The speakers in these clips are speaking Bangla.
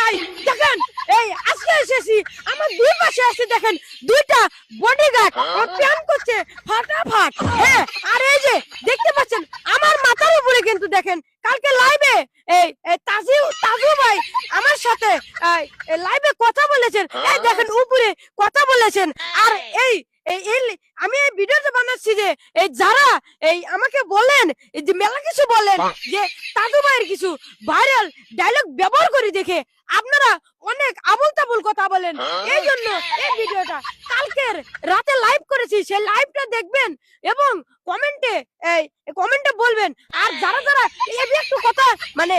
নাই দেখেন এই আজকে এসেছি আমার দুই পাশে আছে দেখেন দুইটা বডিগার্ড প্ল্যান করছে ফাটাফাট হ্যাঁ আর এই যে দেখতে পাচ্ছেন আমার মাথার উপরে কিন্তু দেখেন কালকে লাইভে এই তাজু ভাই আমার সাথে লাইভে কথা বলেছেন এই দেখেন উপরে কথা বলেছেন আর এই আমি এই ভিডিওটা বানাচ্ছি যে এই যারা এই আমাকে বলেন এই যে মেলা কিছু বলেন যে তাজু ভাইয়ের কিছু ভাইরাল ডায়লগ ব্যবহার করে দেখে আপনারা অনেক আবুল তাবুল কথা বলেন এই জন্য এই ভিডিওটা কালকের রাতে লাইভ করেছি সেই লাইভটা দেখবেন এবং কমেন্টে বলবেন আর যারা যারা এই একটু কথা মানে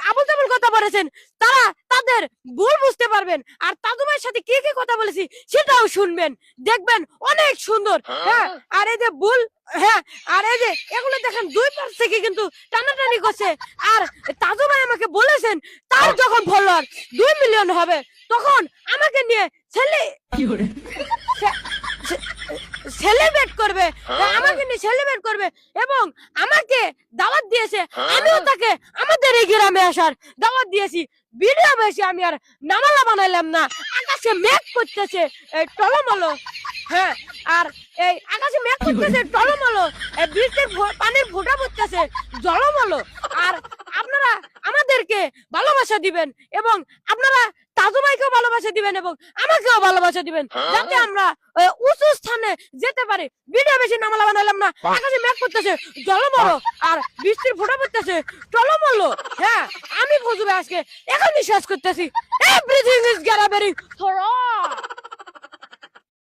আবুল তাবুল কথা বলেছেন তারা তাদের ভুল বুঝতে পারবেন আর তাজু ভাইয়ের সাথে কি কি কথা বলেছি সেটাও শুনবেন দেখবেন অনেক সুন্দর হ্যাঁ আর এই যে ভুল হ্যাঁ আর এই যে এগুলো দেখেন দুই পাশ থেকে কিন্তু টানাটানি করছে আর তাজু ভাই আমাকে বলেছেন তার যখন ফলোয়ার 2 মিলিয়ন হবে তখন আমাকে নিয়ে সেলিব্রেট করবে আমাকে নিয়ে সেলিব্রেট করবে এবং আমাকে দাওয়াত দিয়েছে আমিও তাকে আমাদের এই গ্রামে আসার দাওয়াত দিয়েছি ভিডিও বেশি আমি আর নামালা বানাইলাম না আকাশে মেঘ করতেছে টলমলো হ্যাঁ আর এই আকাশে মেঘ করতেছে টলমলো বৃষ্টির পানির ফোঁটা পড়তেছে জলমলো আর আপনারা আমাদেরকে ভালোবাসা দিবেন এবং আপনারা তাজু ভাইকেও ভালোবাসা দিবেন এবং আমাকেও ভালোবাসা দিবেন যাতে আমরা উঁচু স্থানে যেতে পারি ভিডিও বেশি নামালা বানাইলাম না আকাশে মেঘ করতেছে জলমলো আর বৃষ্টির ফোঁটা পড়তেছে টলমলো হ্যাঁ আমি বুঝবে আজকে এখনই শেষ করতেছি এভরিথিং ইজ গেটারিং